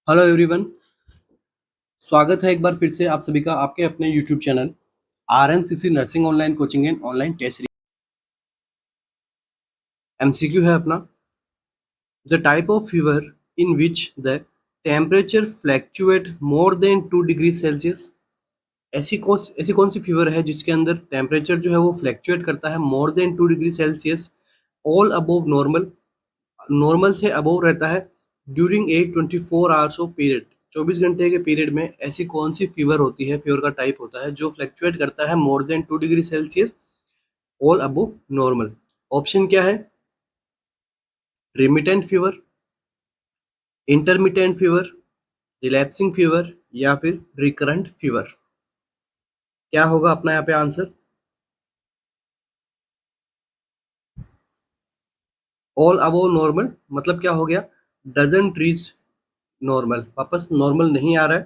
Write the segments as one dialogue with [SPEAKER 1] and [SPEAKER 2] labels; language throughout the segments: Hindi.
[SPEAKER 1] Hello everyone. स्वागत है एक बार फिर से आप सभी का आपके अपने YouTube channel RNCC nursing online coaching and online test. MCQ है अपना। The type of fever in which the temperature fluctuate more than 2 degree Celsius. ऐसी कौन सी फीवर है जिसके अंदर टेम्परेचर जो है वो फ्लैक्चुएट करता है more than 2 degree Celsius, all above normal, normal से अबोव रहता है, during a 24 hours of period, 24 घंटे के पीरियड में ऐसी कौन सी फीवर होती है, फीवर का टाइप होता है जो फ्लक्चुएट करता है more than 2 degree Celsius, all above normal. Option क्या है? Remittent fever, intermittent fever, relapsing fever या फिर रिकरेंट फीवर। क्या होगा अपना यहाँ पे आंसर? ऑल अबोव नॉर्मल मतलब क्या हो गया? डजंट रीच नॉर्मल, वापस नॉर्मल नहीं आ रहा है।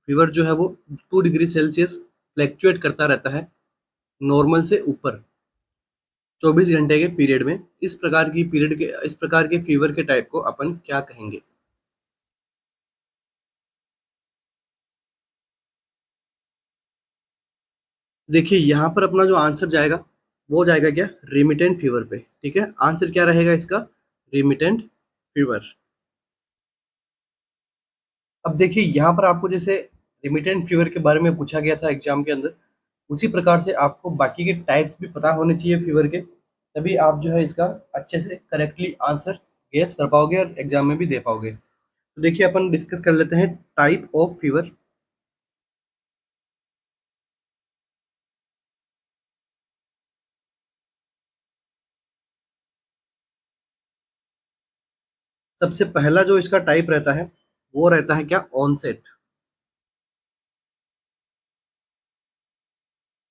[SPEAKER 1] फीवर जो है वो 2 डिग्री सेल्सियस फ्लैक्चुएट करता रहता है नॉर्मल से ऊपर 24 घंटे के पीरियड में। इस प्रकार के फीवर के टाइप को अपन क्या कहेंगे? देखिए यहाँ पर अपना जो आंसर जाएगा वो जाएगा क्या? रिमिटेंट फीवर पे। ठीक है, आंसर क्या रहेगा इसका? रिमिटेंट फीवर। अब देखिए यहाँ पर आपको जैसे रिमिटेंट फीवर के बारे में पूछा गया था एग्जाम के अंदर, उसी प्रकार से आपको बाकी के टाइप्स भी पता होने चाहिए फीवर के, तभी आप जो है इसका अच्छे से करेक्टली आंसर गेस कर पाओगे और एग्जाम में भी दे पाओगे। तो देखिए अपन डिस्कस कर लेते हैं टाइप ऑफ फीवर। सबसे पहला जो इसका टाइप रहता है वो रहता है क्या? ऑनसेट।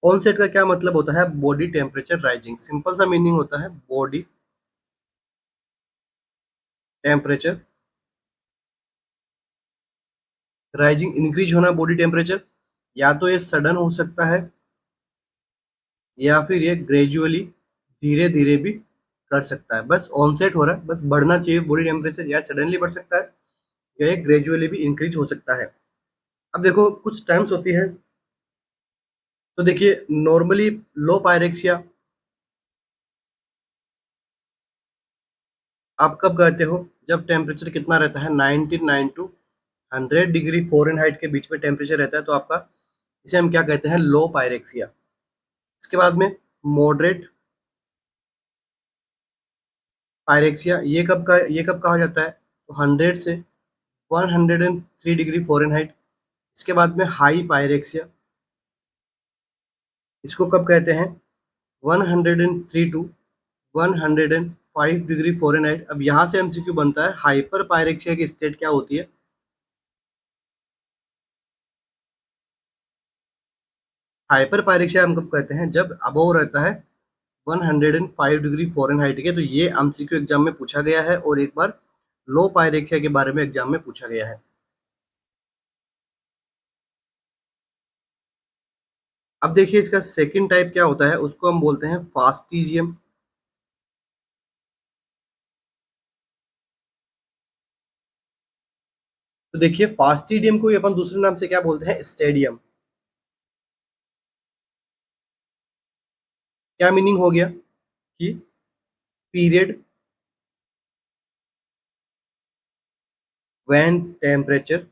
[SPEAKER 1] ऑनसेट का क्या मतलब होता है? Body temperature rising. सिंपल सा मीनिंग होता है बॉडी टेम्परेचर राइजिंग, इंक्रीज होना बॉडी टेम्परेचर। या तो ये सडन हो सकता है या फिर ये ग्रेजुअली धीरे धीरे भी कर सकता है। बस ऑनसेट हो रहा है, बस बढ़ना चाहिए बॉडी टेम्परेचर, या सडनली बढ़ सकता है या ये ग्रेजुअली भी इंक्रीज हो सकता है। अब देखो कुछ टर्म्स होती है। तो देखिए नॉर्मली लो पायरेक्सिया आप कब कहते हो? जब टेम्परेचर कितना रहता है? 99 टू 100 डिग्री फ़ारेनहाइट के बीच में टेम्परेचर रहता है, तो आपका इसे हम क्या कहते हैं? लो पायरेक्सिया। इसके बाद में मॉडरेट पायरेक्सिया, ये कब कहा जाता है? तो 100 से 103 डिग्री फ़ारेनहाइट। इसके बाद में हाई पायरेक्सिया, इसको कब कहते हैं? 103 टू 105 डिग्री फ़ारेनहाइट। अब यहाँ से एमसीक्यू बनता है, हाइपर पायरेक्सिया की स्टेट क्या होती है? हाइपर पायरेक्सिया हम कब कहते हैं? जब अबोव रहता है 105 डिग्री फ़ारेनहाइट के। तो ये एमसीक्यू एग्जाम में पूछा गया है और एक बार लो पायरेक्सिया के बारे में एग्जाम में पूछा गया है। अब देखिए इसका सेकंड टाइप क्या होता है, उसको हम बोलते हैं फास्टिजियम। तो देखिए फास्टिडियम को ही अपन दूसरे नाम से क्या बोलते हैं? स्टेडियम। क्या मीनिंग हो गया कि period when temperature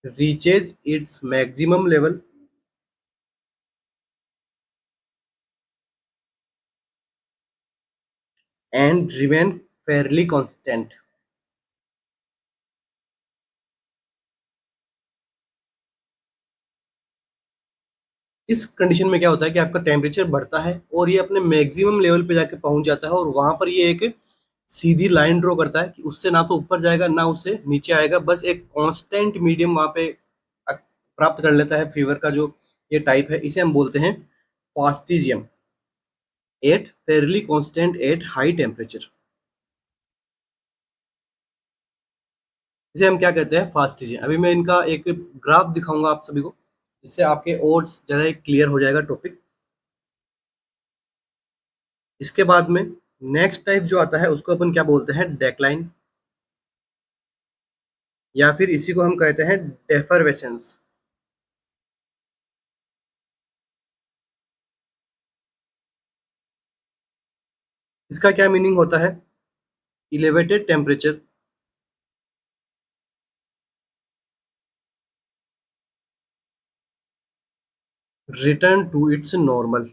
[SPEAKER 1] reaches its maximum level and remain Fairlie constant. इस कंडीशन में क्या होता है कि आपका टेम्परेचर बढ़ता है और ये अपने मैक्सिमम लेवल पे जाके पहुंच जाता है, और वहां पर ये एक सीधी लाइन ड्रॉ करता है कि उससे ना तो ऊपर जाएगा ना उससे नीचे आएगा, बस एक कांस्टेंट मीडियम वहां पे प्राप्त कर लेता है। फीवर का जो ये टाइप है इसे हम बोलते हैं fastigium, at fairly constant at high temperature. इसे हम क्या कहते हैं? फास्टिजियम। अभी मैं इनका एक ग्राफ दिखाऊंगा आप सभी को, जिससे आपके और ज्यादा क्लियर हो जाएगा टॉपिक। इसके बाद में नेक्स्ट टाइप जो आता है उसको अपन क्या बोलते हैं, डेक्लाइन, या फिर इसी को हम कहते हैं डेफरवेसेंस। इसका क्या मीनिंग होता है, elevated temperature return to its normal,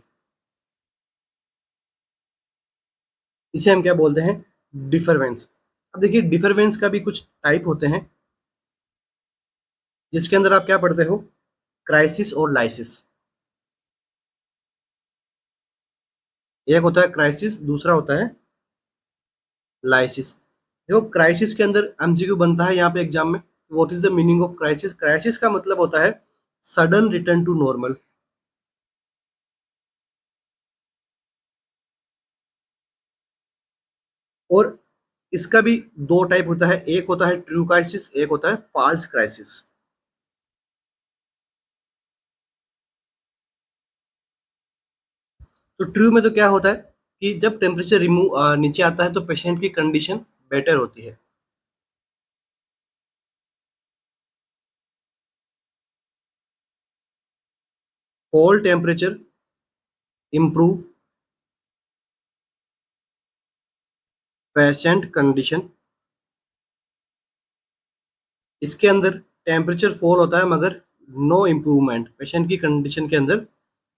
[SPEAKER 1] इसे हम क्या बोलते हैं, डिफरेंस। अब देखिए डिफरेंस का भी कुछ टाइप होते हैं, जिसके अंदर आप क्या पढ़ते हो, क्राइसिस और लाइसिस। एक होता है क्राइसिस, दूसरा होता है लाइसिस। देखो क्राइसिस के अंदर एमसीक्यू बनता है यहाँ पे एग्जाम में, what is the meaning of crisis. Crisis का मतलब होता है सडन रिटर्न टू नॉर्मल। और इसका भी दो टाइप होता है, एक होता है ट्रू क्राइसिस, एक होता है फॉल्स क्राइसिस। तो ट्रू में तो क्या होता है कि जब टेम्परेचर नीचे आता है तो पेशेंट की कंडीशन बेटर होती है। Cold temperature improve patient condition. इसके अंदर टेम्परेचर फॉल होता है मगर नो इम्प्रूवमेंट, पेशेंट की कंडीशन के अंदर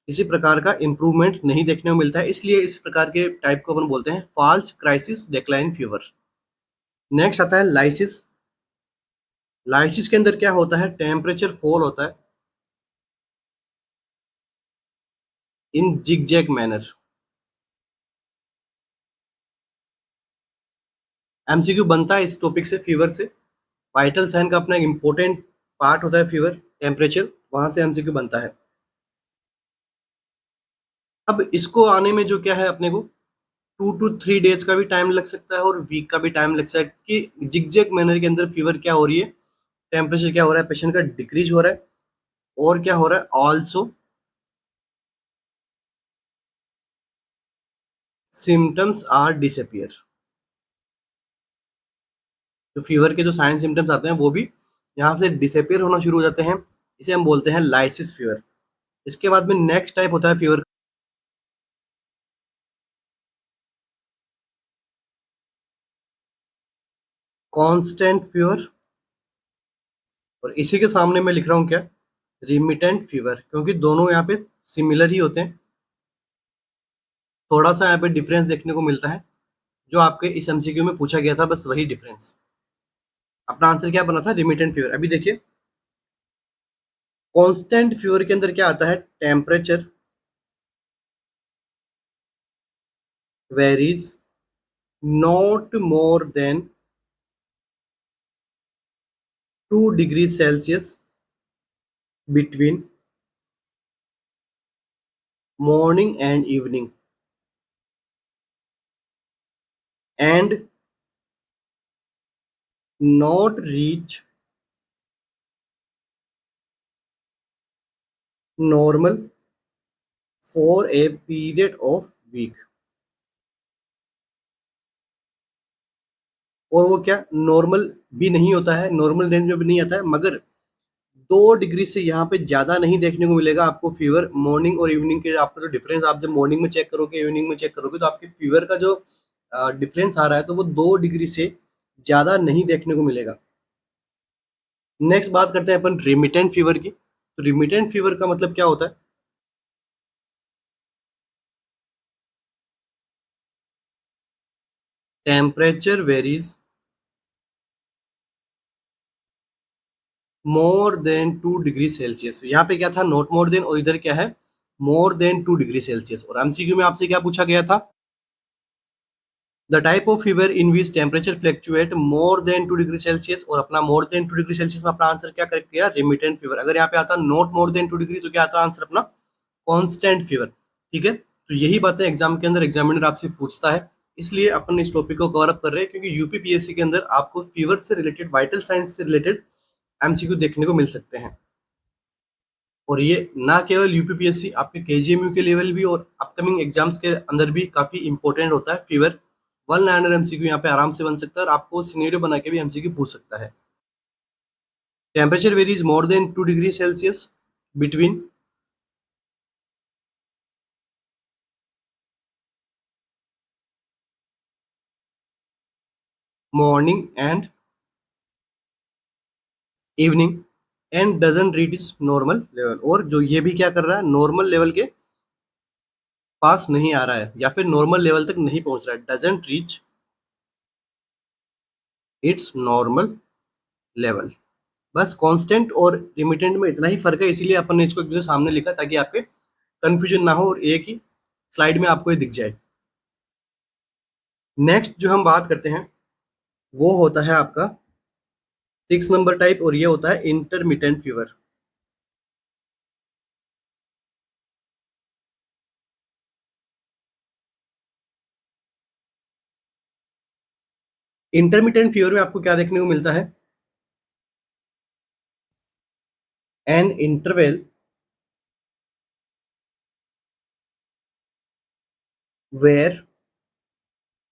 [SPEAKER 1] किसी प्रकार का इम्प्रूवमेंट नहीं देखने को मिलता है, इसलिए इस प्रकार के टाइप को अपन बोलते हैं falls crisis decline fever. Next आता है लाइसिस। लाइसिस के अंदर क्या होता है, टेम्परेचर फॉल होता है इन जिगजैग मैनर। एमसीक्यू बनता है इस टॉपिक से, फीवर से। वाइटल साइन का अपना एक इम्पोर्टेंट पार्ट होता है फीवर, टेम्परेचर, वहां से एमसीक्यू बनता है। अब इसको आने में जो क्या है अपने को 2 to 3 डेज का भी टाइम लग सकता है और वीक का भी टाइम लग सकता है कि जिगजैग मैनर के अंदर फीवर क्या हो रही है, टेम्परेचर क्या हो रहा है, पेशेंट का डिक्रीज हो रहा है, और क्या हो रहा है, ऑल्सो सिम्टम्स आर डिसअपियर। जो फीवर के जो साइन सिम्टम्स आते हैं वो भी यहाँ से डिसअपियर होना शुरू हो जाते हैं, इसे हम बोलते हैं लाइसिस फीवर। इसके बाद में नेक्स्ट टाइप होता है फीवर, कांस्टेंट फीवर। और इसी के सामने मैं लिख रहा हूँ क्या, रिमिटेंट फीवर, क्योंकि दोनों यहाँ पे सिमिलर ही होते हैं। थोड़ा सा यहाँ पे डिफरेंस देखने को मिलता है, जो आपके इस एमसीक्यू में पूछा गया था, बस वही डिफरेंस। अपना आंसर क्या बना था, रिमिटेंट फीवर। अभी देखिए कांस्टेंट फीवर के अंदर क्या आता है, temperature varies not more than 2 degree Celsius between morning and evening and not reach normal for a period of week। और वो क्या नॉर्मल भी नहीं होता है, नॉर्मल रेंज में भी नहीं आता है, मगर 2 डिग्री से यहाँ पे ज्यादा नहीं देखने को मिलेगा आपको फीवर। मॉर्निंग और इवनिंग के आपका जो डिफरेंस, आप जब मॉर्निंग में चेक करोगे, इवनिंग में चेक करोगे, तो आपके फीवर का जो डिफरेंस आ रहा है तो वो 2 डिग्री से ज्यादा नहीं देखने को मिलेगा। नेक्स्ट बात करते हैं अपन रिमिटेंट फीवर की। तो रिमिटेंट फीवर का मतलब क्या होता है, टेम्परेचर वेरीज मोर देन 2 डिग्री सेल्सियस। यहाँ पे क्या था, नॉट मोर देन, और इधर क्या है, मोर देन 2 डिग्री सेल्सियस। और एमसीक्यू में आपसे क्या पूछा गया था, the type of fever in which temperature fluctuate more than 2 degree Celsius. और अपना मोर देन 2 डिग्री सेल्सियस में अपना आंसर क्या करेक्ट किया, रिमिटेंट फीवर। अगर यहाँ पे आता नॉट मोर देन 2 डिग्री तो क्या आता आंसर अपना, कांस्टेंट फीवर। ठीक है, तो यही बातें एग्जाम के अंदर एग्जामिनर आपसे पूछता है, इसलिए अपन इस टॉपिक को कवर अप कर रहे हैं, क्योंकि यूपीपीएससी के अंदर आपको फीवर से रिलेटेड, वाइटल साइंस से रिलेटेड एमसीक्यू देखने को मिल सकते हैं। और ये ना केवल यूपीपीएससी, आपके केजीएमयू के लेवल भी और अपकमिंग एग्जाम्स के अंदर भी काफी इंपॉर्टेंट होता है फीवर। 1 लाइनर एमसीक्यू यहाँ पे आराम से बन सकता है और आपको सिनेरियो बना के भी एमसीक्यू पूछ सकता है। Temperature varies more than 2 degree Celsius between morning and evening and doesn't reach its normal level. और जो ये भी क्या कर रहा है, नॉर्मल लेवल के पास नहीं आ रहा है या फिर नॉर्मल लेवल तक नहीं पहुंच रहा है, doesn't reach its normal level. बस कांस्टेंट और रिमिटेंट में इतना ही फर्क है, इसीलिए अपन ने इसको एक दूसरे सामने लिखा ताकि आपके कंफ्यूजन ना हो और एक ही स्लाइड में आपको ये दिख जाए। नेक्स्ट जो हम बात करते हैं वो होता है आपका 6 नंबर टाइप, और ये होता है इंटरमिटेंट फीवर। इंटरमिटेंट फीवर में आपको क्या देखने को मिलता है, an interval where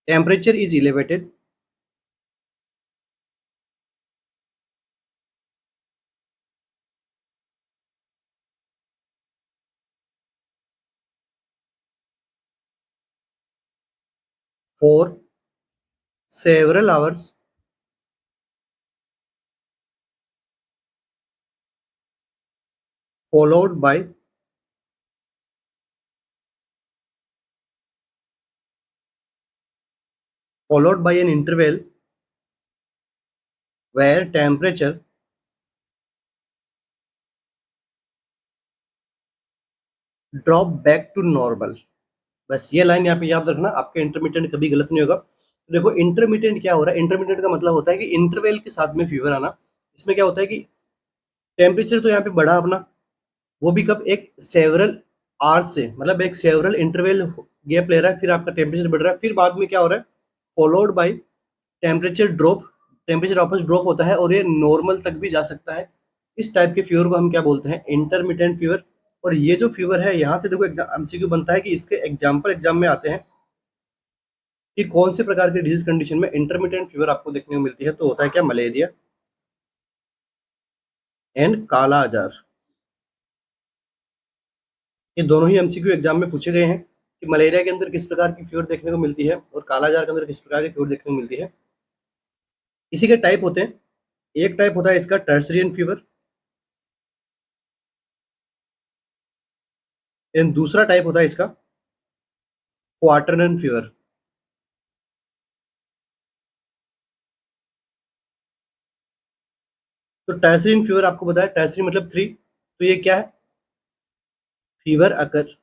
[SPEAKER 1] temperature is elevated for several hours followed by an interval where temperature drop back to normal। बस ये लाइन यहाँ पे याद रखना, आपका इंटरमीडिएट कभी गलत नहीं होगा। देखो इंटरमीडिएट क्या हो रहा है, इंटरमीडिएट का मतलब होता है कि इंटरवल के साथ में फीवर आना। इसमें क्या होता है कि टेम्परेचर तो यहाँ पे बढ़ा अपना, वो भी कब, एक सेवरल आवर्स से, मतलब एक सेवरल इंटरवल गैप ले रहा है, फिर आपका टेम्परेचर बढ़ रहा है, फिर बाद में क्या हो रहा है, followed by temperature drop, temperature वापस ड्रॉप होता है और ये नॉर्मल तक भी जा सकता है। इस टाइप के फीवर को हम क्या बोलते हैं, इंटरमिटेंट फीवर। और ये जो फीवर है, यहाँ से देखो एमसीक्यू बनता है कि इसके एग्जाम में आते हैं कि कौन से प्रकार के डिजीज कंडीशन में इंटरमिटेंट फीवर आपको देखने को मिलती है। तो होता है क्या, मलेरिया एंड काला आजार। ये दोनों ही एमसीक्यू एग्जाम में पूछे गए हैं कि मलेरिया के अंदर किस प्रकार की फीवर देखने को मिलती है और काला आजार के अंदर किस प्रकार की फीवर देखने को मिलती है। इसी के टाइप होते हैं, एक टाइप होता है इसका टर्सरियन फीवर, एंड दूसरा टाइप होता है इसका क्वार्टरनरी फीवर। तो टर्सरियन फीवर आपको बताया, टर्सरी मतलब 3, तो ये क्या है, fever occur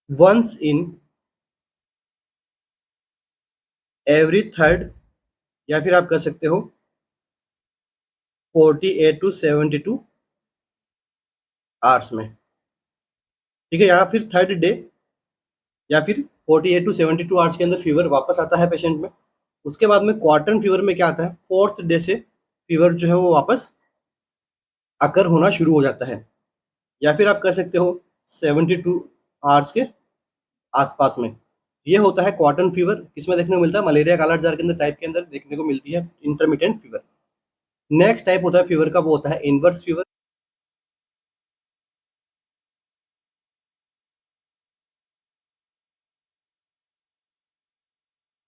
[SPEAKER 1] once in every third, या फिर आप कह सकते हो 48 to 72 आवर्स में। ठीक है, या फिर थर्ड डे, या फिर 48 to 72 आवर्स के अंदर फीवर वापस आता है पेशेंट में। उसके बाद में क्वार्टरन फीवर में क्या आता है, फोर्थ डे से फीवर जो है वो वापस अकर होना शुरू हो जाता है। या फिर आप कह सकते हो 72 आवर्स के आसपास में। ये होता है क्वार्टरन फीवर, किसमें देखने को मिलता है, मलेरिया काला जार के अंदर टाइप के अंदर देखने को मिलती है इंटरमिटेंट फीवर। नेक्स्ट टाइप होता है फीवर का, वो होता है इनवर्स फीवर।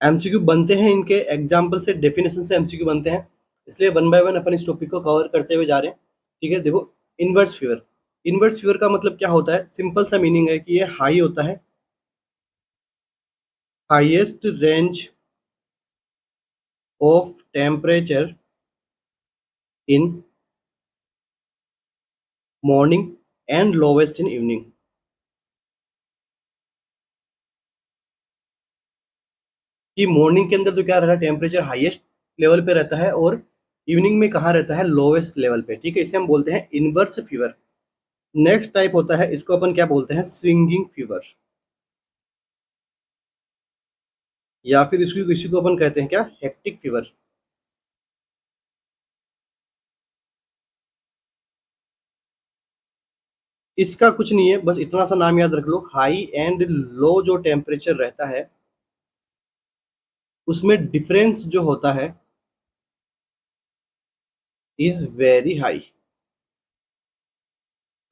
[SPEAKER 1] एमसीक्यू बनते हैं इनके एग्जाम्पल से, डेफिनेशन से एमसीक्यू बनते हैं, इसलिए वन बाय वन अपन इस टॉपिक को कवर करते हुए जा रहे हैं। ठीक है, देखो इनवर्स फीवर, इनवर्स फीवर का मतलब क्या होता है, सिंपल सा मीनिंग है कि ये हाई होता है, highest range of temperature in morning and lowest in evening. कि मॉर्निंग के अंदर तो क्या रहता है, टेम्परेचर हाईएस्ट लेवल पे रहता है और इवनिंग में कहाँ रहता है, लोवेस्ट लेवल पे। ठीक है, इसे हम बोलते हैं इनवर्स फीवर। नेक्स्ट टाइप होता है, इसको अपन क्या बोलते हैं, स्विंगिंग फीवर, या फिर इसको, इसी को अपन कहते हैं क्या, हेक्टिक फीवर। इसका कुछ नहीं है, बस इतना सा नाम याद रख लो, हाई एंड लो जो टेम्परेचर रहता है उसमें डिफरेंस जो होता है इज वेरी हाई।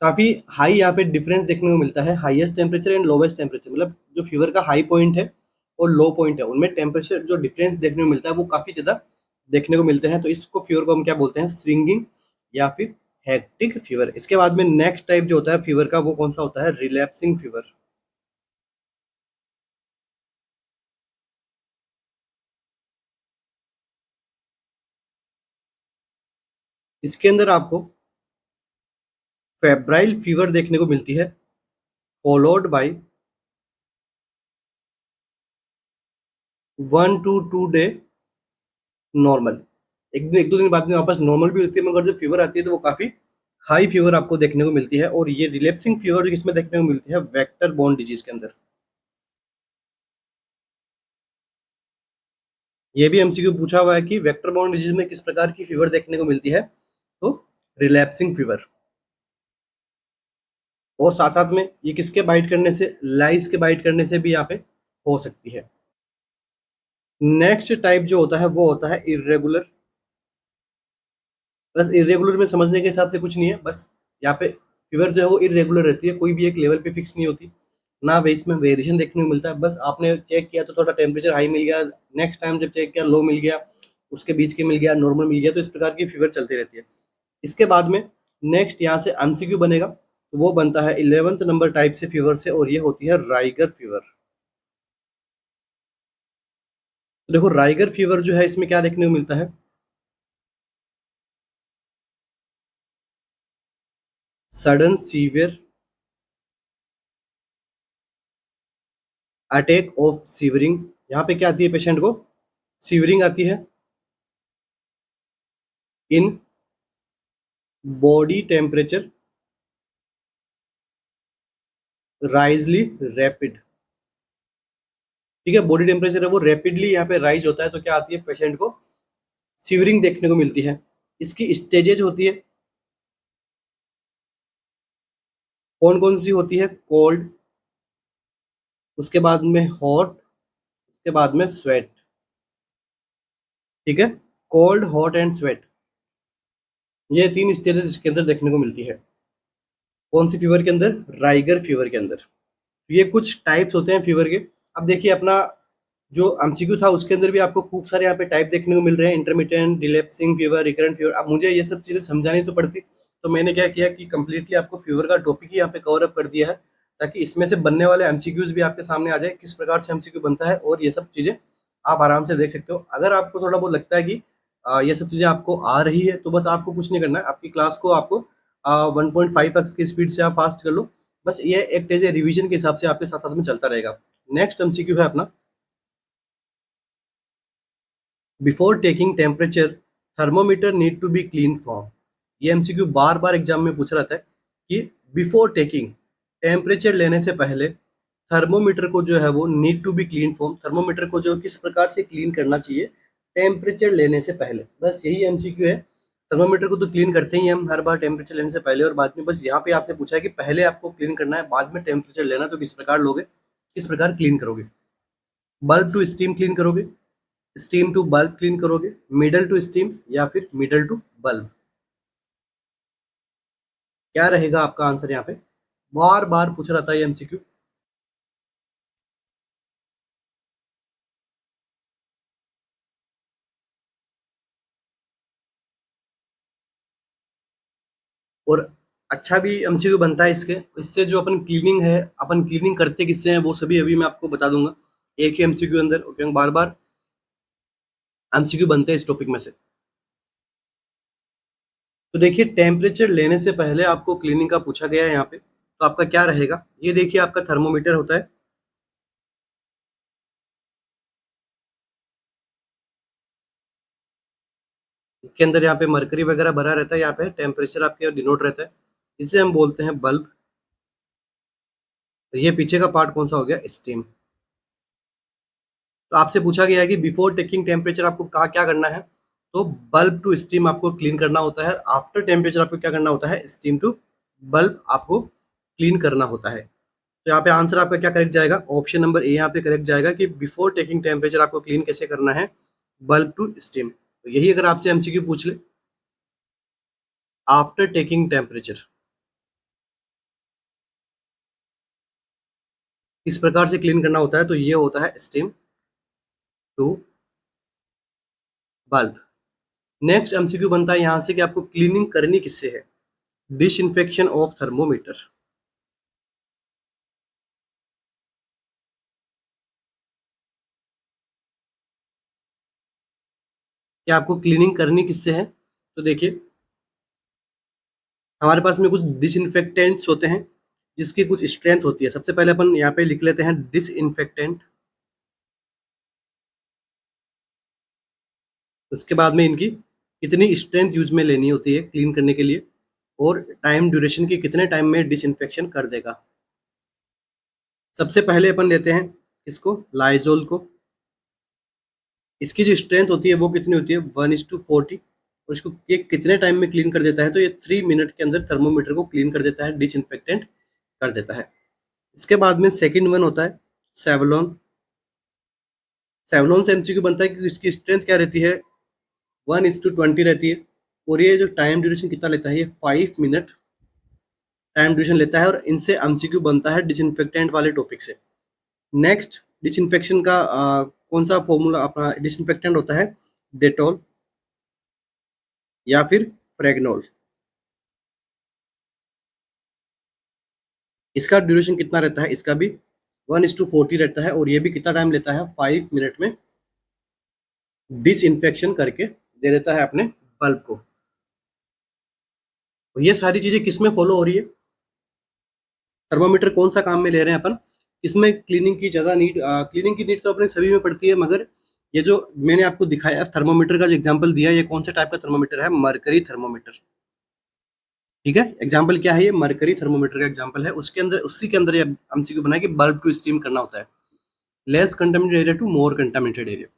[SPEAKER 1] काफी हाई यहाँ पे डिफरेंस देखने को मिलता है, highest temperature and lowest temperature, मतलब जो फीवर का हाई पॉइंट है और लो पॉइंट है उनमें टेम्परेचर जो डिफरेंस देखने को मिलता है वो काफी ज्यादा देखने को मिलते हैं। तो इसको फीवर को हम क्या बोलते हैं, स्विंगिंग या फिर हेक्टिक फीवर। इसके बाद में नेक्स्ट टाइप जो होता है फीवर का वो कौन सा होता है, रिलैप्सिंग फीवर। इसके अंदर आपको फेब्राइल फीवर देखने को मिलती है, followed by 1 to 2 day normal. एक दो दिन बाद में वापस नॉर्मल भी होती है, मगर जब फीवर आती है तो वो काफी हाई फीवर आपको देखने को मिलती है। और ये रिलैप्सिंग फीवर किसमें देखने को मिलती है, वेक्टर बोर्न डिजीज के अंदर। ये भी एमसीक्यू पूछा हुआ है कि वेक्टर बोर्न डिजीज में किस प्रकार की फीवर देखने को मिलती है, तो रिलैप्सिंग फीवर। और साथ साथ में ये किसके बाइट करने से, लाइस के बाइट करने से भी यहाँ पे हो सकती है। नेक्स्ट टाइप जो होता है वो होता है इरेगुलर। बस इरेगुलर में समझने के हिसाब से कुछ नहीं है, बस यहाँ पे फीवर जो है वो इरेगुलर रहती है, कोई भी एक लेवल पे फिक्स नहीं होती, ना वे इसमें वेरिएशन देखने को मिलता है। बस आपने चेक किया तो थोड़ा टेम्परेचर हाई मिल गया, नेक्स्ट टाइम जब चेक किया लो मिल गया, उसके बीच के मिल गया, नॉर्मल मिल गया, तो इस प्रकार की फीवर चलती रहती है। इसके बाद में नेक्स्ट यहाँ से एमसीक्यू बनेगा, तो वो बनता है 11th नंबर टाइप से फीवर से, और ये होती है राइगर फीवर। तो देखो राइगर फीवर जो है इसमें क्या देखने को मिलता है, sudden severe attack of severing. यहाँ पे क्या आती है पेशेंट को, सीवरिंग आती है इन बॉडी टेम्परेचर राइजली रैपिड। ठीक है, बॉडी टेम्परेचर है वो रैपिडली यहाँ पे राइज होता है, तो क्या आती है पेशेंट को सीवरिंग देखने को मिलती है। इसकी स्टेजेज होती है, कौन कौन सी होती है, कोल्ड, उसके बाद में हॉट, उसके बाद में स्वेट। ठीक है, कोल्ड हॉट एंड स्वेट, ये तीन स्टेजेस इसके अंदर देखने को मिलती है। कौन सी फीवर के अंदर, राइगर फीवर के अंदर। तो ये कुछ टाइप्स होते हैं फीवर के। अब देखिए अपना जो एमसीक्यू था उसके अंदर भी आपको खूब सारे यहाँ पे टाइप देखने को मिल रहे हैं, intermittent, relapsing fever, recurrent fever. अब मुझे ये सब चीजें समझानी तो पड़ती, तो मैंने क्या किया कि कंप्लीटली आपको फीवर का टॉपिक ही यहाँ पे कवर अप कर दिया है, ताकि इसमें से बनने वाले एमसीक्यूज भी आपके सामने आ जाए, किस प्रकार से एमसीक्यू बनता है, और ये सब चीजें आप आराम से देख सकते हो। अगर आपको थोड़ा बहुत लगता है कि ये सब चीजें आपको आ रही है, तो बस आपको कुछ नहीं करना है, आपकी क्लास को आपको 1.5x की स्पीड से आप फास्ट कर लो। बस ये एक एज ए रिविजन के हिसाब से आपके साथ साथ में चलता रहेगा। नेक्स्ट एमसीक्यू है अपना, before taking temperature thermometer need to be clean from. ये एमसीक्यू बार बार एग्जाम में पूछा रहता है कि बिफोर टेकिंग, टेम्परेचर लेने से पहले, थर्मोमीटर को जो है वो need to be clean from, thermometer को जो किस प्रकार से क्लीन करना चाहिए टेम्परेचर लेने से पहले। बस यही एमसीक्यू है। थर्मोमीटर को तो क्लीन करते ही हम हर बार टेम्परेचर लेने से पहले और बाद में। बस यहाँ पे आपसे पूछा है कि पहले आपको क्लीन करना है, बाद में टेम्परेचर लेना, तो किस प्रकार लोगे, किस प्रकार क्लीन करोगे। बल्ब टू स्टीम क्लीन करोगे, स्टीम टू बल्ब क्लीन करोगे, मिडल टू स्टीम, या फिर मिडल टू बल्ब। क्या रहेगा आपका आंसर यहाँ पे, बार बार पूछा रहता है ये एमसीक्यू। और अच्छा भी एमसीक्यू बनता है इसके, इससे जो अपन क्लीनिंग है, अपन क्लीनिंग करते किससे हैं वो सभी अभी मैं आपको बता दूंगा एक ही एमसीक्यू अंदर, क्योंकि बार बार एमसीक्यू बनते हैं इस टॉपिक में से। तो देखिए टेम्परेचर लेने से पहले आपको क्लीनिंग का पूछा गया है यहाँ पे, तो आपका क्या रहेगा, ये देखिए आपका थर्मोमीटर होता है। इसके अंदर यहाँ पे मरकरी वगैरह भरा रहता है, यहाँ पे टेम्परेचर आपके डिनोट रहता है, इसे हम बोलते हैं बल्ब। तो ये पीछे का पार्ट कौन सा हो गया, स्टीम। तो आपसे पूछा गया है कि बिफोर टेकिंग टेम्परेचर आपको कहा क्या करना है, तो बल्ब टू स्टीम आपको क्लीन करना होता है। आफ्टर टेम्परेचर आपको क्या करना होता है, स्टीम टू बल्ब आपको क्लीन करना होता है। तो यहाँ पे आंसर आपका क्या करेक्ट जाएगा? ऑप्शन नंबर ए यहाँ पे करेक्ट जाएगा कि बिफोर टेकिंग टेम्परेचर आपको क्लीन कैसे करना है, बल्ब टू स्टीम। तो यही अगर आपसे एमसीक्यू पूछ ले, आफ्टर टेकिंग टेम्परेचर इस प्रकार से क्लीन करना होता है, तो ये होता है steam to bulb. Next MCQ बनता है यहाँ से कि आपको क्लीनिंग करनी किससे है, डिसइंफेक्शन ऑफ थर्मोमीटर। कि आपको क्लीनिंग करनी किससे है, तो देखिए हमारे पास में कुछ डिसइंफेक्टेंट्स होते हैं जिसकी कुछ स्ट्रेंथ होती है। सबसे पहले अपन यहाँ पे लिख लेते हैं डिसइंफेक्टेंट, उसके बाद में इनकी कितनी स्ट्रेंथ यूज में लेनी होती है क्लीन करने के लिए, और टाइम ड्यूरेशन की कितने टाइम में डिसइंफेक्शन कर देगा। सबसे पहले अपन लेते हैं इसको लाइजोल को। इसकी जो स्ट्रेंथ होती है वो कितनी होती है, 1:40, और इसको ये कितने टाइम में क्लीन कर देता है, तो ये 3 मिनट के अंदर थर्मोमीटर को क्लीन कर देता है, डिसइंफेक्टेंट कर देता है। इसके बाद में सेकंड वन होता है सेवलॉन। सेवलॉन से एमसीक्यू बनता है कि इसकी स्ट्रेंथ क्या रहती है, 1:20 रहती है, और ये जो टाइम ड्यूरेशन कितना लेता है, ये 5 मिनट टाइम ड्यूरेशन लेता है, और इनसे एमसीक्यू बनता है डिसइंफेक्टेंट वाले टॉपिक से। नेक्स्ट डिसइंफेक्शन का कौन सा फॉर्मूला अपना डिसइंफेक्टेंट होता है, डेटॉल या फिर फ्रेगनोल। इसका ड्यूरेशन कितना रहता है, इसका भी 1:40 रहता है, और ये भी कितना टाइम लेता है, 5 मिनट में डिसइंफेक्शन करके दे देता है अपने बल्ब को। तो ये सारी चीजें किस में फॉलो हो रही है, थर्मोमीटर कौन सा काम में ले रहे हैं अपन, इसमें क्लीनिंग की ज़्यादा नीड, क्लीनिंग की नीड तो अपने सभी में पड़ती है, मगर ये जो मैंने आपको दिखाया थर्मोमीटर का जो एग्जांपल दिया, ये कौन से टाइप का थर्मोमीटर है, मरकरी थर्मोमीटर। ठीक है, एग्जांपल क्या है, ये मरकरी थर्मोमीटर का एग्जांपल है। उसके अंदर उसी के अंदर ये एमसीक्यू बना कि बल्ब टू स्टीम करना होता है, less contaminated area to more contaminated area.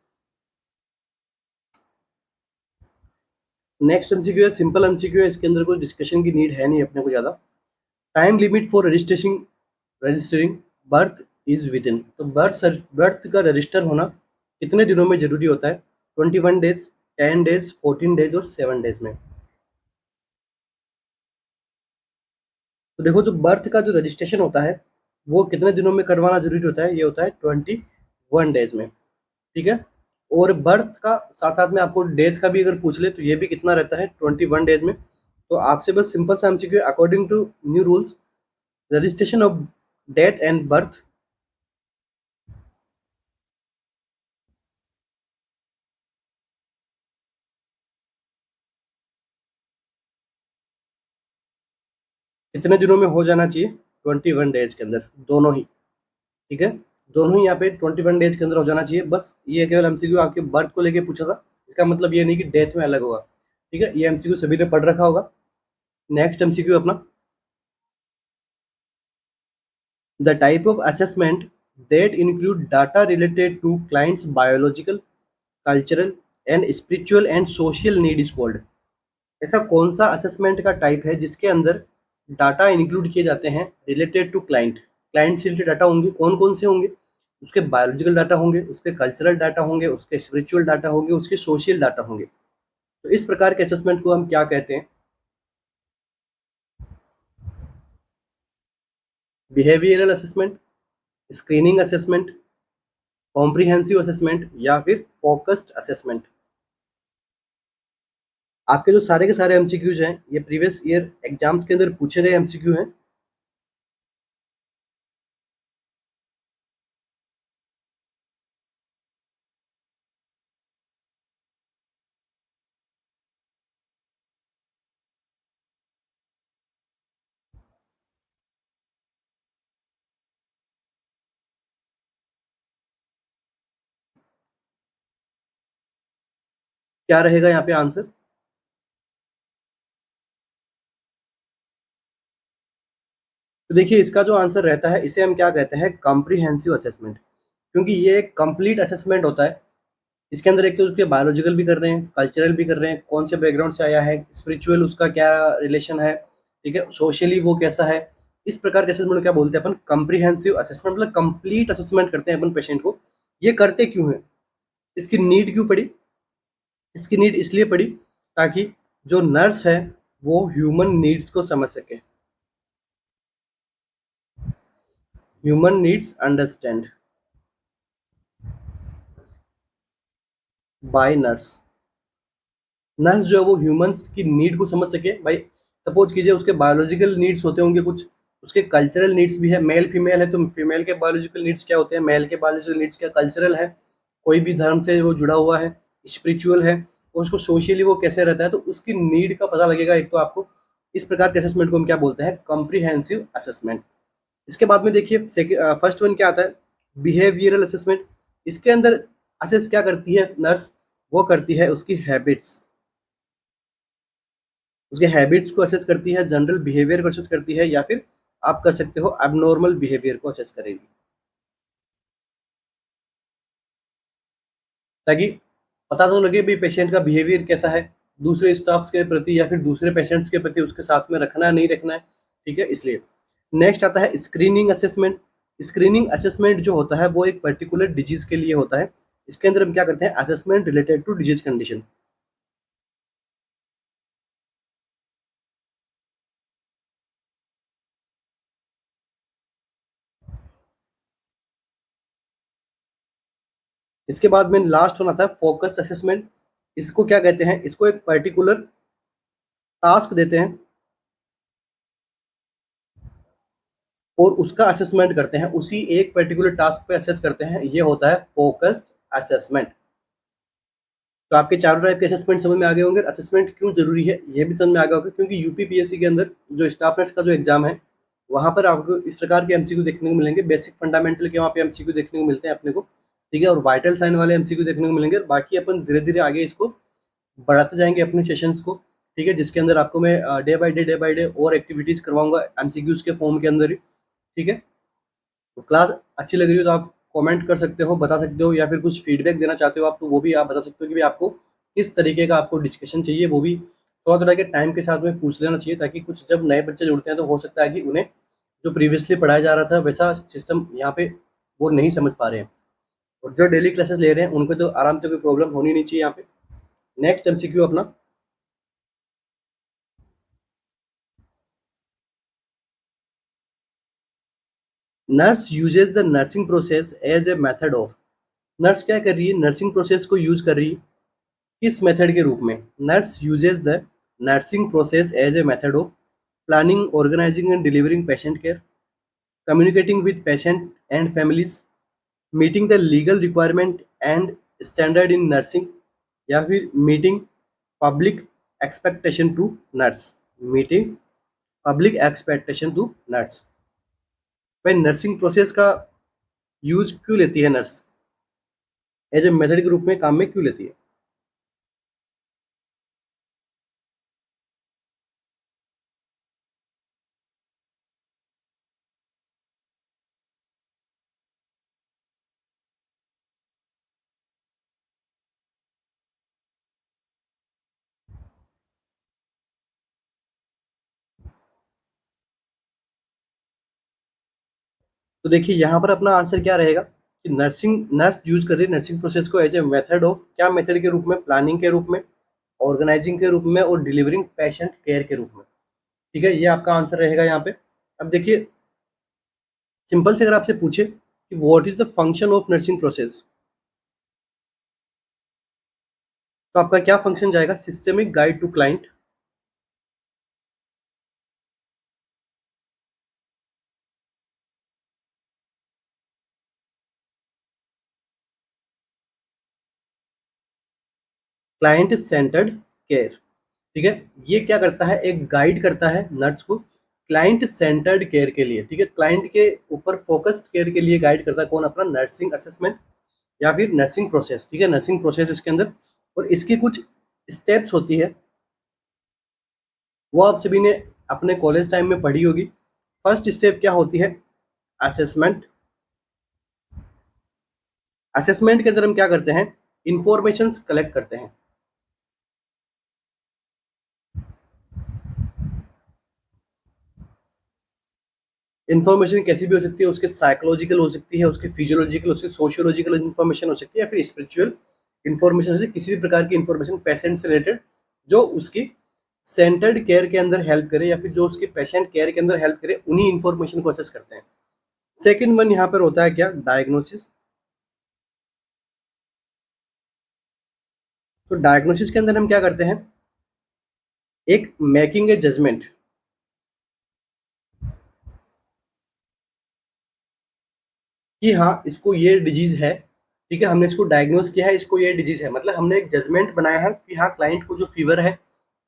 [SPEAKER 1] Next MCQ है सिंपल एमसीक्यू है, इसके अंदर कोई डिस्कशन की नीड है नहीं अपने को ज़्यादा। Time limit for registering birth is with in. तो बर्थ का रजिस्टर होना कितने दिनों में जरूरी होता है, 21 डेज, 10 डेज, 14 डेज और 7 डेज में। तो देखो जो बर्थ का जो रजिस्ट्रेशन होता है वो कितने दिनों में करवाना जरूरी होता है, ये होता है 21 डेज में। ठीक है, और बर्थ का साथ साथ में आपको डेथ का भी अगर पूछ ले तो ये भी कितना रहता है, 21 डेज में। तो आपसे बस सिंपल सा MCQ, according to new rules registration of death and birth कितने दिनों में हो जाना चाहिए, 21 डेज के अंदर, दोनों ही। ठीक है, दोनों ही यहाँ पे 21 डेज के अंदर हो जाना चाहिए। बस ये केवल एमसीक्यू आपके बर्थ को लेके पूछा था, इसका मतलब ये नहीं कि डेथ में अलग होगा। ठीक है, ये एमसीक्यू सभी ने पढ़ रखा होगा। नेक्स्ट एमसीक्यू अपना, the type of assessment that include data related to clients biological, cultural and spiritual and social need is called. ऐसा कौन सा असेसमेंट का टाइप है जिसके अंदर डाटा इंक्लूड किए जाते हैं रिलेटेड टू क्लाइंट, क्लाइंट से रिलेटेड डाटा होंगे, कौन कौन से होंगे, उसके बायोलॉजिकल डाटा होंगे, उसके कल्चरल डाटा होंगे, उसके स्पिरिचुअल डाटा होंगे, उसके सोशल डाटा होंगे। तो इस प्रकार के असेसमेंट को हम क्या कहते हैं, behavioural assessment, screening assessment, comprehensive assessment या फिर फोकस्ड असेसमेंट। आपके जो सारे के सारे एमसीक्यूज हैं ये प्रीवियस ईयर एग्जाम्स के अंदर पूछे गए एमसीक्यू हैं। क्या रहेगा यहाँ पे आंसर, तो देखिए इसका जो आंसर रहता है इसे हम क्या कहते हैं, कॉम्प्रिहेंसिव असेसमेंट, क्योंकि ये एक कंप्लीट असेसमेंट होता है। इसके अंदर एक तो उसके बायोलॉजिकल भी कर रहे हैं, कल्चरल भी कर रहे हैं, कौन से बैकग्राउंड से आया है, स्पिरिचुअल उसका क्या रिलेशन है, ठीक है, सोशली वो कैसा है, इस प्रकार के असेसमेंट को क्या बोलते हैं अपन, कम्प्रीहेंसिव असेसमेंट, मतलब कंप्लीट असेसमेंट करते हैं अपन पेशेंट को। ये करते क्यों है, इसकी नीड क्यों पड़ी, इसकी नीड इसलिए पड़ी ताकि जो नर्स है वो ह्यूमन नीड्स को समझ सके, human needs understand by nurse. Nurse जो है वो ह्यूमंस की नीड को समझ सके। भाई सपोज कीजिए उसके बायोलॉजिकल नीड्स होते होंगे कुछ, उसके कल्चरल नीड्स भी है, मेल फीमेल है तो फीमेल के बायोलॉजिकल नीड्स क्या होते हैं, मेल के बायोलॉजिकल नीड्स क्या, कल्चरल है, कोई भी धर्म से वो जुड़ा हुआ है, स्पिरिचुअल है, और उसको सोशली वो कैसे रहता है, तो उसकी नीड का पता लगेगा एक तो आपको। इस प्रकार के असेसमेंट को हम क्या बोलते हैं, कॉम्प्रिहेंसिव असेसमेंट। इसके बाद में देखिए फर्स्ट वन क्या आता है, बिहेवियरल असेसमेंट। इसके अंदर असेस क्या करती है नर्स, वो करती है उसकी हैबिट्स, उसके हैबिट्स को असेस करती है, जनरल बिहेवियर को असेस करती है, या फिर आप कर सकते हो एबनॉर्मल बिहेवियर को असेस करेगी, ताकि पता तो लगे भी पेशेंट का बिहेवियर कैसा है दूसरे स्टाफ्स के प्रति या फिर दूसरे पेशेंट्स के प्रति, उसके साथ में रखना है नहीं रखना है, ठीक है, इसलिए। नेक्स्ट आता है स्क्रीनिंग असेसमेंट। स्क्रीनिंग असेसमेंट जो होता है वो एक पर्टिकुलर डिजीज के लिए होता है। इसके अंदर हम क्या करते हैं, assessment related to disease condition. इसके बाद में लास्ट वन आता है फोकस असेसमेंट। इसको क्या कहते हैं, इसको एक पर्टिकुलर टास्क देते हैं और उसका असेसमेंट करते हैं, उसी एक पर्टिकुलर टास्क पे असेस करते हैं, ये होता है फोकस्ड असेसमेंट। तो आपके चारों टाइप के असेसमेंट समझ में आ गए होंगे। असेसमेंट क्यों जरूरी है ये भी समझ में आ गया होगा, क्योंकि यूपीपीएससी के अंदर जो स्टाफ नर्स का जो एग्जाम है वहां पर आपको इस प्रकार के एमसीक्यू देखने को मिलेंगे। बेसिक फंडामेंटल के वहाँ पे एमसीक्यू देखने को मिलते हैं अपने को, ठीक है, और वाइटल साइन वाले एमसीक्यू देखने को मिलेंगे। बाकी अपन धीरे धीरे आगे इसको बढ़ाते जाएंगे अपने सेशंस को, ठीक है, जिसके अंदर आपको मैं डे बाय डे और एक्टिविटीज करवाऊंगा एमसीक्यूज के फॉर्म के अंदर ही, ठीक है। तो क्लास अच्छी लग रही हो तो आप कमेंट कर सकते हो, बता सकते हो, या फिर कुछ फीडबैक देना चाहते हो आप, तो वो भी आप बता सकते हो कि भाई आपको किस तरीके का आपको डिस्कशन चाहिए, वो भी थोड़ा थोड़ा के टाइम के साथ में पूछ लेना चाहिए, ताकि कुछ जब नए बच्चे जुड़ते हैं तो हो सकता है कि उन्हें जो प्रीवियसली पढ़ाया जा रहा था वैसा सिस्टम यहाँ पे वो नहीं समझ पा रहे हैं, और जो डेली क्लासेस ले रहे हैं उनको तो आराम से कोई प्रॉब्लम होनी नहीं चाहिए यहाँ पे। नेक्स्ट एमसीक्यू अपना, nurse uses the nursing process as a method of. Nurse क्या कर रही है, नर्सिंग प्रोसेस को यूज कर रही है किस मेथड के रूप में, nurse uses the nursing process as a method of planning, organizing and delivering patient care, communicating with patient and families, meeting the legal requirement and standard in nursing, या फिर meeting public expectation to nurse, meeting public expectation to nurse. भाई नर्सिंग प्रोसेस का यूज क्यों लेती है नर्स, एज ए मेथड के रूप में काम में क्यों लेती है। तो देखिए यहाँ पर अपना आंसर क्या रहेगा कि नर्स यूज कर रही है नर्सिंग प्रोसेस को एज ए मेथड ऑफ, क्या मेथड के रूप में, प्लानिंग के रूप में, ऑर्गेनाइजिंग के रूप में, और डिलीवरिंग पेशेंट केयर के रूप में, ठीक है, ये आपका आंसर रहेगा यहाँ पे। अब देखिए सिंपल से अगर आपसे पूछे कि what is the function of nursing process, तो आपका क्या फंक्शन जाएगा, systemic guide to client, client centred care, ठीक है। ये क्या करता है, एक गाइड करता है नर्स को क्लाइंट सेंटर्ड केयर के लिए, ठीक है, क्लाइंट के ऊपर फोकस्ड केयर के लिए गाइड करता है कौन, अपना नर्सिंग असेसमेंट या फिर नर्सिंग प्रोसेस, ठीक है, नर्सिंग प्रोसेस इसके अंदर। और इसकी कुछ स्टेप्स होती है वो आप सभी ने अपने कॉलेज टाइम में पढ़ी होगी। फर्स्ट स्टेप क्या होती है, असेसमेंट। असेसमेंट के अंदर हम क्या करते हैं, इंफॉर्मेशंस कलेक्ट करते हैं, इन्फॉर्मेशन कैसी भी हो सकती है, उसके साइकोलॉजिकल हो सकती है, उसके फिजियोलॉजिकल, उसके सोशियोलॉजिकल इन्फॉर्मेशन हो सकती है, या फिर स्पिरिचुअल इन्फॉर्मेशन हो सकती है, किसी भी प्रकार की इन्फॉर्मेशन पेशेंट से रिलेटेड जो उसकी सेंटर्ड केयर के अंदर हेल्प करे, या फिर जो उसके पेशेंट केयर के अंदर हेल्प करे, उन्हीं इन्फॉर्मेशन को असेस करते हैं। सेकेंड वन यहाँ पर होता है क्या, डायग्नोसिस। तो डायग्नोसिस के अंदर हम क्या करते हैं, एक मेकिंग ए जजमेंट कि हाँ इसको ये डिजीज है, ठीक है, हमने इसको डायग्नोज किया है, इसको ये डिजीज है, मतलब हमने एक जजमेंट बनाया है कि हाँ क्लाइंट को जो फीवर है,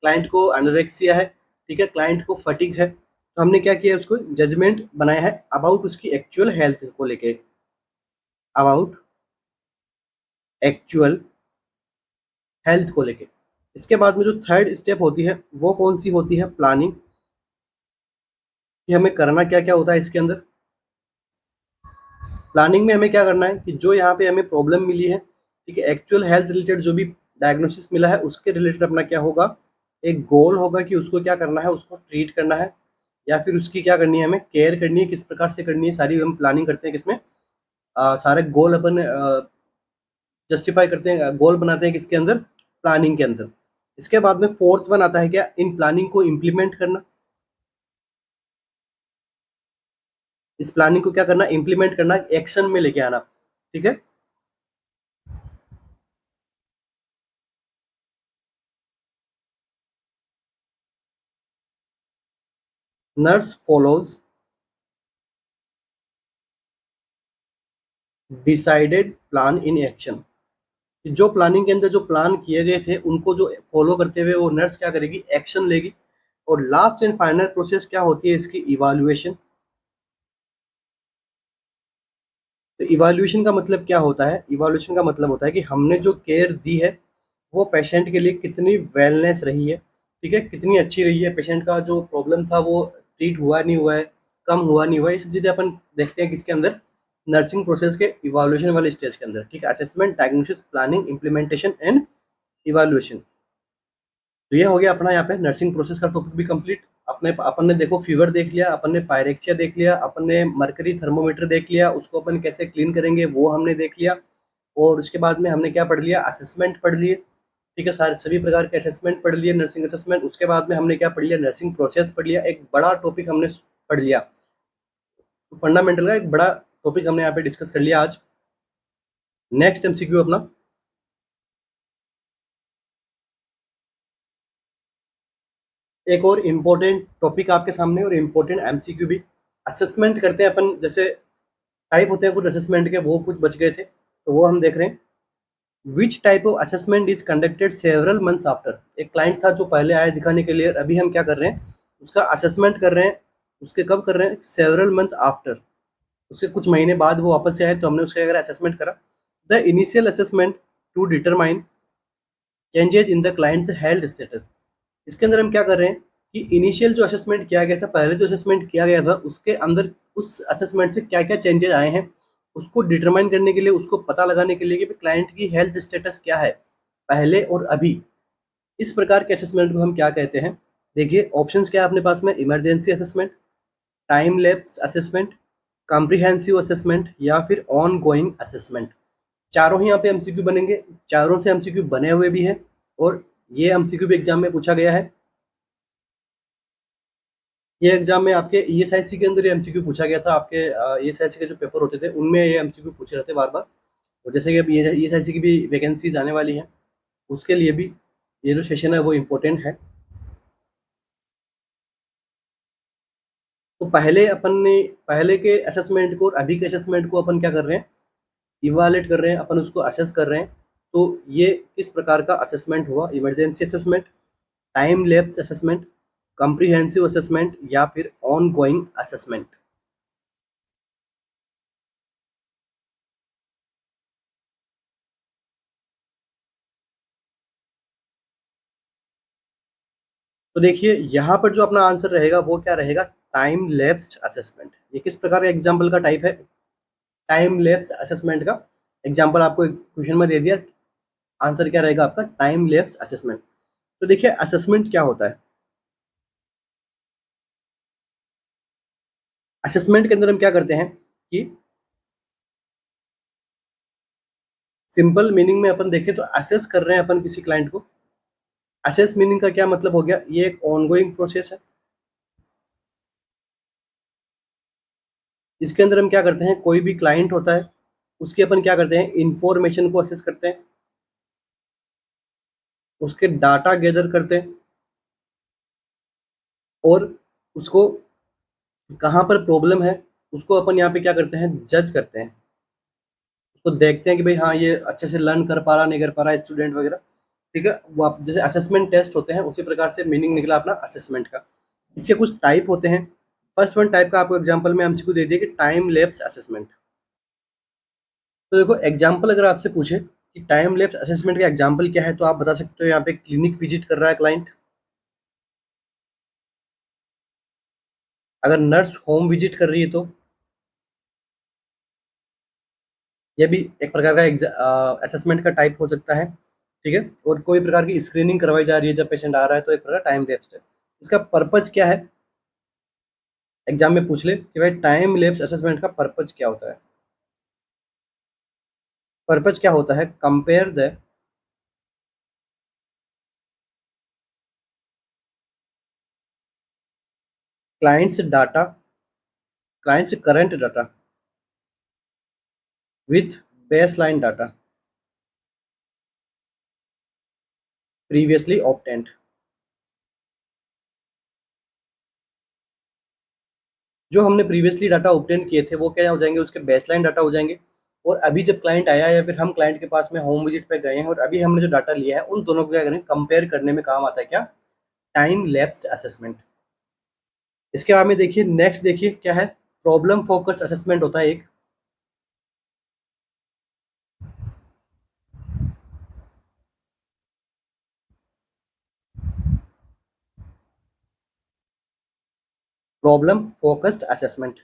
[SPEAKER 1] क्लाइंट को एनोरेक्सिया है, ठीक है, क्लाइंट को फटीग है, तो हमने क्या किया, उसको जजमेंट बनाया है अबाउट उसकी एक्चुअल हेल्थ को लेके, अबाउट एक्चुअल हेल्थ को लेके। इसके बाद में जो थर्ड स्टेप होती है वो कौन सी होती है, प्लानिंग, कि हमें करना क्या क्या होता है इसके अंदर। प्लानिंग में हमें क्या करना है कि जो यहाँ पे हमें प्रॉब्लम मिली है, ठीक है, एक्चुअल हेल्थ रिलेटेड जो भी डायग्नोसिस मिला है उसके रिलेटेड अपना क्या होगा, एक गोल होगा कि उसको क्या करना है, उसको ट्रीट करना है, या फिर उसकी क्या करनी है, हमें केयर करनी है, किस प्रकार से करनी है, सारी हम प्लानिंग करते हैं किसमें, सारे गोल अपन जस्टिफाई करते हैं, गोल बनाते हैं किसके अंदर, प्लानिंग के अंदर। इसके बाद में फोर्थ वन आता है क्या, इन प्लानिंग को इम्प्लीमेंट करना। इस प्लानिंग को क्या करना, इम्प्लीमेंट करना, एक्शन में लेके आना, ठीक है। Nurse follows decided plan in action. जो प्लानिंग के अंदर जो प्लान किए गए थे उनको जो फॉलो करते हुए वो नर्स क्या करेगी, एक्शन लेगी। और लास्ट एंड फाइनल प्रोसेस क्या होती है इसकी, इवाल्युएशन। तो इवाल्युएशन का मतलब क्या होता है, इवाल्युएशन का मतलब होता है कि हमने जो केयर दी है वो पेशेंट के लिए कितनी वेलनेस रही है, ठीक है, कितनी अच्छी रही है, पेशेंट का जो प्रॉब्लम था वो ट्रीट हुआ नहीं हुआ है, कम हुआ नहीं हुआ है, ये सब चीज़ें अपन देखते हैं किसके अंदर, नर्सिंग प्रोसेस के इवाल्युएशन वाले स्टेज के अंदर, ठीक है, assessment, diagnosis, planning, implementation and evaluation. तो ये हो गया अपना यहाँ पे नर्सिंग प्रोसेस का टॉपिक भी कंप्लीट। अपने अपन ने देखो फीवर देख लिया, अपन ने पायरेक्सिया देख लिया, अपन ने मरकरी थर्मोमीटर देख लिया, उसको अपन कैसे क्लीन करेंगे वो हमने देख लिया। और उसके बाद में हमने क्या पढ़ लिया, असेसमेंट पढ़ लिए, ठीक है, सारे सभी प्रकार के असेसमेंट पढ़ लिए, नर्सिंग असेसमेंट। उसके बाद में हमने क्या पढ़ लिया, नर्सिंग प्रोसेस पढ़ लिया, एक बड़ा टॉपिक हमने पढ़ लिया, फंडामेंटल का एक बड़ा टॉपिक हमने यहाँ पे डिस्कस कर लिया आज। नेक्स्ट एमसीक्यू अपना, एक और इम्पोर्टेंट टॉपिक आपके सामने और इम्पोर्टेंट एमसीक्यू भी। असेसमेंट करते हैं अपन, जैसे टाइप होते हैं कुछ असेसमेंट के, वो कुछ बच गए थे तो वो हम देख रहे हैं। Which type of assessment is conducted several months after. एक क्लाइंट था जो पहले आया दिखाने के लिए, अभी हम क्या कर रहे हैं, उसका असेसमेंट कर रहे हैं। उसके कब कर रहे हैं, सेवरल मंथ आफ्टर, उसके कुछ महीने बाद वो वापस से आए तो हमने उसका अगर असेसमेंट करा। The initial assessment to determine changes in the client health status. इसके अंदर हम क्या कर रहे हैं कि इनिशियल जो असेसमेंट किया गया था, पहले जो असेसमेंट किया गया था उसके अंदर उस असेसमेंट से क्या क्या चेंजेस आए हैं उसको डिटरमाइन करने के लिए, उसको पता लगाने के लिए कि क्लाइंट की हेल्थ स्टेटस क्या है पहले और अभी। इस प्रकार के असेसमेंट को हम क्या कहते हैं, देखिए ऑप्शंस क्या है अपने पास में, emergency assessment, time lapsed assessment, comprehensive assessment, या फिर ऑन गोइंग असेसमेंट। चारों ही यहाँ पे एमसीक्यू बनेंगे, चारों से एमसीक्यू बने हुए भी हैं, और ये एमसीक्यू भी एग्जाम में पूछा गया है। ये एग्जाम में आपके ईएसआईसी के अंदर एमसीक्यू पूछा गया था, आपके ईएसआईसी के जो पेपर होते थे उनमें ये एमसीक्यू पूछे रहते बार बार। और जैसे कि अब ईएसआईसी की भी वैकेंसीज आने वाली हैं, उसके लिए भी ये जो सेशन है वो इम्पोर्टेंट है। तो पहले अपन ने, पहले के असेसमेंट को और अभी के असेसमेंट को अपन क्या कर रहे हैं, इवालुएट कर रहे हैं, अपन उसको असेस कर रहे हैं। तो ये किस प्रकार का असेसमेंट हुआ, emergency assessment, time lapse assessment, comprehensive assessment, या फिर ऑन गोइंग असेसमेंट। तो देखिए यहाँ पर जो अपना आंसर रहेगा वो क्या रहेगा, टाइम लैप्स्ड असेसमेंट। ये किस प्रकार का एग्जाम्पल का टाइप है, टाइम लैप्स असेसमेंट का एग्जाम्पल आपको क्वेश्चन में दे दिया, आंसर क्या रहेगा आपका, टाइम लैप्स असेसमेंट। तो देखिए असेसमेंट क्या होता है, असेसमेंट के अंदर हम क्या करते हैं कि सिंपल मीनिंग में अपन देखें तो असेस कर रहे हैं अपन किसी क्लाइंट को। असेस मीनिंग का क्या मतलब हो गया, ये एक ऑनगोइंग प्रोसेस है। इसके अंदर हम क्या करते हैं, कोई भी क्लाइंट होता है उसके अपन क्या करते हैं, इंफॉर्मेशन को असेस करते हैं, उसके डाटा गैदर करते हैं और उसको कहाँ पर प्रॉब्लम है उसको अपन यहाँ पे क्या करते हैं, जज करते हैं। उसको देखते हैं कि भाई हाँ ये अच्छे से लर्न कर पा रहा नहीं कर पा रहा स्टूडेंट वगैरह। ठीक है, वो आप जैसे असेसमेंट टेस्ट होते हैं उसी प्रकार से मीनिंग निकला अपना असेसमेंट का। इसके कुछ टाइप होते हैं। फर्स्ट वन टाइप का आपको एग्जांपल में एमसीक्यू दे दिया कि टाइम लैप्स असेसमेंट। तो देखो एग्जांपल अगर आपसे पूछे कि टाइम लैप्स असेसमेंट का एग्जांपल क्या है तो आप बता सकते हो यहाँ पे क्लिनिक विजिट कर रहा है क्लाइंट, अगर नर्स होम विजिट कर रही है तो यह भी एक प्रकार का असेसमेंट का टाइप हो सकता है। ठीक है, और कोई प्रकार की स्क्रीनिंग करवाई जा रही है जब पेशेंट आ रहा है तो एक प्रकार टाइम लैप्स है। इसका पर्पज क्या है, एग्जाम में पूछ ले कि भाई टाइम लैप्स असेसमेंट का पर्पज क्या होता है। पर्पज क्या होता है, compare the clients data, clients current data with baseline data previously obtained. जो हमने प्रीवियसली डाटा ऑब्टेन किए थे वो क्या हो जाएंगे, उसके बेसलाइन डाटा हो जाएंगे। और अभी जब क्लाइंट आया या फिर हम क्लाइंट के पास में होम विजिट पे गए हैं और अभी हमने जो डाटा लिया है उन दोनों को क्या करेंगे, कंपेयर करने में काम आता है क्या, टाइम लैप्स्ड असेसमेंट। इसके बाद में देखिए नेक्स्ट, देखिए क्या है, प्रॉब्लम फोकस्ड असेसमेंट होता है एक। प्रॉब्लम फोकस्ड असेसमेंट,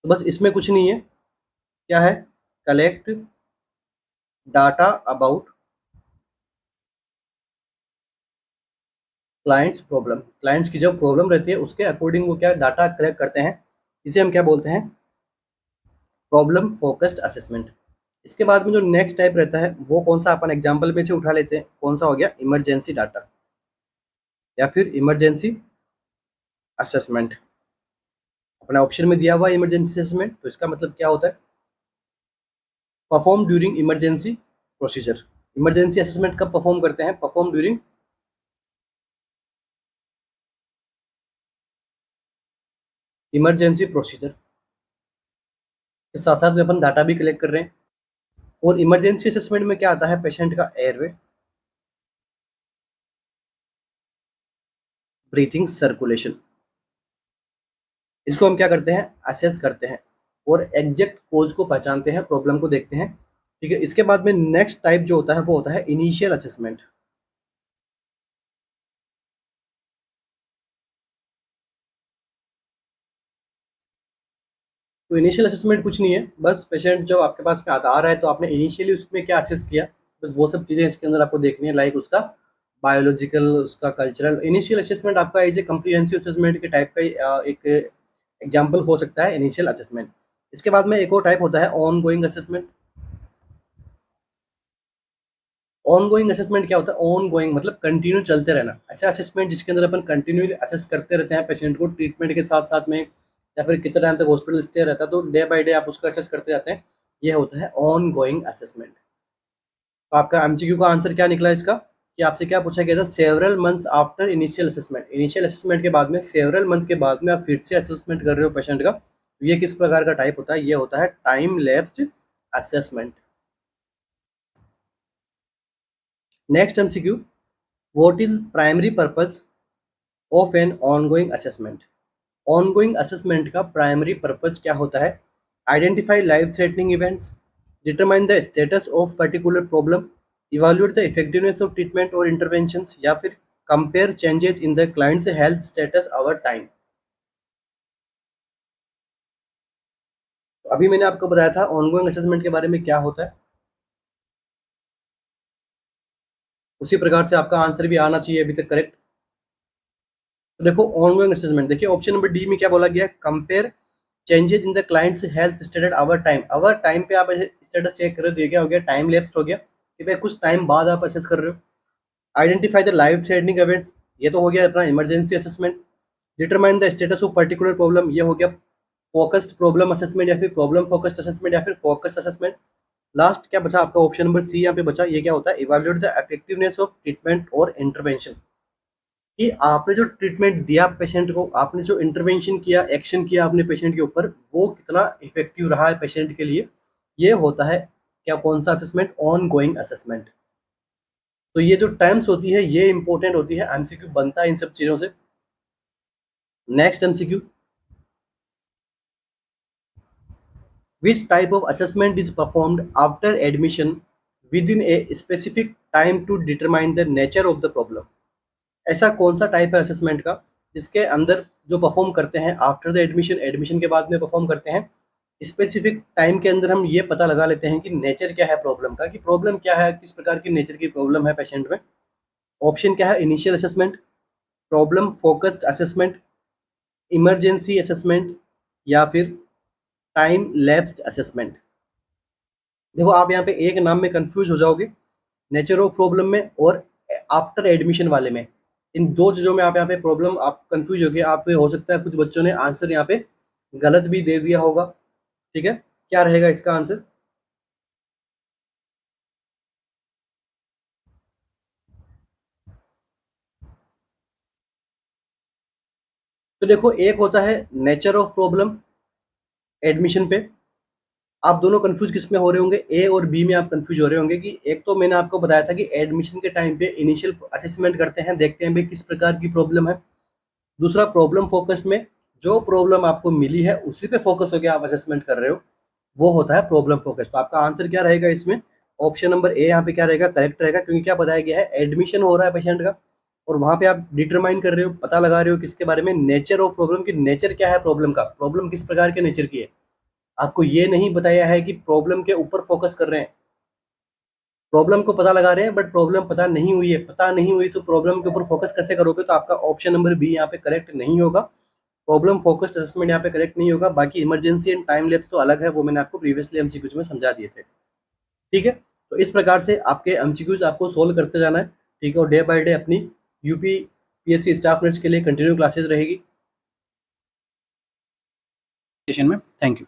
[SPEAKER 1] तो बस इसमें कुछ नहीं है, क्या है, collect data about clients problem, clients की जो प्रॉब्लम रहती है उसके अकॉर्डिंग वो क्या डाटा कलेक्ट करते हैं। इसे हम क्या बोलते हैं, प्रॉब्लम फोकस्ड असेसमेंट। इसके बाद में जो नेक्स्ट टाइप रहता है वो कौन सा, अपन एग्जांपल में से उठा लेते हैं, कौन सा हो गया, इमरजेंसी डाटा या फिर इमरजेंसी असेसमेंट। अपना ऑप्शन में दिया हुआ इमरजेंसी असेसमेंट, तो इसका मतलब क्या होता है, perform during emergency procedure. Emergency assessment कब परफॉर्म करते हैं, परफॉर्म ड्यूरिंग इमरजेंसी प्रोसीजर के साथ साथ में अपन डाटा भी कलेक्ट कर रहे हैं। और इमरजेंसी असेसमेंट में क्या आता है, पेशेंट का एयरवे, ब्रीथिंग, सर्कुलेशन, इसको हम क्या करते हैं, असेस करते हैं और एग्जैक्ट कोज को पहचानते हैं, प्रॉब्लम को देखते हैं। ठीक है, इसके बाद में नेक्स्ट टाइप जो होता है वो होता है इनिशियल असेसमेंट। तो इनिशियल असेसमेंट कुछ नहीं है, बस पेशेंट जब आपके पास में आता आ रहा है तो आपने इनिशियली उसमें क्या असेस किया, बस वो सब चीज़ें इसके अंदर आपको देखनी है, लाइक उसका बायोलॉजिकल, उसका कल्चरल। इनिशियल असेसमेंट आपका एज ए कम्प्रीहेंसिव असेसमेंट के टाइप का एक एग्जाम्पल हो सकता है इनिशियल असेसमेंट। इसके बाद में एक और टाइप होता है on going assessment. On going assessment क्या होता है, ऑन गोइंग मतलब कंटिन्यू चलते रहना, ऐसा असेसमेंट जिसके अंदर अपन कंटिन्यू असेस करते रहते हैं पेशेंट को ट्रीटमेंट के साथ साथ में, या फिर कितना टाइम तक हॉस्पिटल स्टे रहता है तो डे बाय डे आप उसका असेस करते जाते हैं, ये होता है ऑन गोइंग असेसमेंट। तो आपका एमसीक्यू का आंसर क्या निकला इसका, कि आपसे क्या पूछा गया था, several months after initial assessment. Initial assessment के बाद में सेवरल मंथ के बाद में आप फिर से असेसमेंट कर रहे हो पेशेंट का, तो ये किस प्रकार का टाइप होता है, ये होता है time lapsed assessment. Next MCQ, what is primary purpose of an ongoing assessment. Ongoing assessment का प्राइमरी पर्पज क्या होता है, identify life threatening events, determine the status of particular problem, evaluate the effectiveness of treatment और इंटरवेंशंस, या फिर compare changes in the clients health status over time. अभी मैंने आपको बताया था ऑनगोइंग असेसमेंट के बारे में क्या होता है, उसी प्रकार से आपका आंसर भी आना चाहिए अभी तक करेक्ट। तो देखो ऑनगोइंग असेसमेंट, देखिए ऑप्शन नंबर डी में क्या बोला गया है, compare changes in the clients health status over time पे आप स्टेटस चेक कर रहे हो, तो ये क्या हो गया, टाइम लैप्स हो गया कि भाई कुछ टाइम बाद आप असेस कर रहे हो। Identify the life threatening events, ये तो हो गया अपना emergency assessment. Determine the status of particular problem, ये हो गया फोकस्ड प्रॉब्लम असेसमेंट या फिर प्रॉब्लम फोकस्ड असेसमेंट या फिर फोकस्ड असेसमेंट। लास्ट क्या बचा आपका, ऑप्शन नंबर सी यहाँ पे बचा, ये क्या होता है, evaluate the effectiveness of treatment और इंटरवेंशन, कि आपने जो ट्रीटमेंट दिया पेशेंट को, आपने जो इंटरवेंशन किया, एक्शन किया आपने पेशेंट के ऊपर, वो कितना इफेक्टिव रहा है पेशेंट के लिए, ये होता है क्या, कौन सा असेसमेंट, ऑन गोइंग असेसमेंट। तो ये जो टर्म्स होती है ये इंपॉर्टेंट होती है, एमसीक्यू बनता है इन सब चीजों से। Next MCQ, which type of assessment is performed after admission within a specific time to determine the nature of the problem। ऐसा कौन सा टाइप है असेसमेंट का जिसके अंदर जो परफॉर्म करते हैं आफ्टर द एडमिशन, एडमिशन के बाद में परफॉर्म करते हैं, स्पेसिफिक टाइम के अंदर हम ये पता लगा लेते हैं कि नेचर क्या है प्रॉब्लम का, कि प्रॉब्लम क्या है, किस प्रकार की नेचर की प्रॉब्लम है पेशेंट में। ऑप्शन क्या है, initial assessment, problem focused assessment, emergency assessment या फिर टाइम लैप्स्ड असेसमेंट। देखो आप यहाँ पे एक नाम में कंफ्यूज हो जाओगे, नेचर ऑफ प्रॉब्लम में और आफ्टर एडमिशन वाले में, इन दो चीज़ों में आप यहाँ पे प्रॉब्लम आप कंफ्यूज हो गए। आप पे हो सकता है कुछ बच्चों ने आंसर यहाँ पे गलत भी दे दिया होगा, ठीक है, क्या रहेगा इसका आंसर। तो देखो एक होता है नेचर ऑफ प्रॉब्लम एडमिशन पे, आप दोनों कंफ्यूज किस में हो रहे होंगे, ए और बी में आप कंफ्यूज हो रहे होंगे, कि एक तो मैंने आपको बताया था कि एडमिशन के टाइम पे इनिशियल असेसमेंट करते हैं, देखते हैं भाई किस प्रकार की प्रॉब्लम है। दूसरा प्रॉब्लम फोकस्ड में जो प्रॉब्लम आपको मिली है उसी पे फोकस होकर आप असेसमेंट कर रहे हो, वो होता है प्रॉब्लम फोकस। तो आपका आंसर क्या रहेगा इसमें, ऑप्शन नंबर ए यहाँ पे क्या रहेगा, करेक्ट रहेगा, क्योंकि क्या बताया गया है, एडमिशन हो रहा है पेशेंट का और वहां पे आप डिटरमाइन कर रहे हो, पता लगा रहे हो किसके बारे में, नेचर ऑफ प्रॉब्लम, की नेचर क्या है प्रॉब्लम का, प्रॉब्लम किस प्रकार के नेचर की है। आपको ये नहीं बताया है कि प्रॉब्लम के ऊपर फोकस कर रहे हैं, प्रॉब्लम को पता लगा रहे हैं बट प्रॉब्लम पता नहीं हुई है, पता नहीं हुई तो प्रॉब्लम के ऊपर फोकस कैसे करोगे। तो आपका ऑप्शन नंबर बी यहाँ पे करेक्ट नहीं होगा, प्रॉब्लम फोकस्ड असेसमेंट यहाँ पे करेक्ट नहीं होगा। बाकी इमरजेंसी एंड टाइम लैप्स तो अलग है, वो मैंने आपको प्रीवियसली एमसीक्यूज में समझा दिए थे, ठीक है। तो इस प्रकार से आपके एमसीक्यूज आपको सोल्व करते जाना है, ठीक है, और डे बाय डे अपनी यूपी पीएससी स्टाफ नर्स के लिए कंटिन्यू क्लासेज रहेगी।
[SPEAKER 2] सेशन में थैंक यू।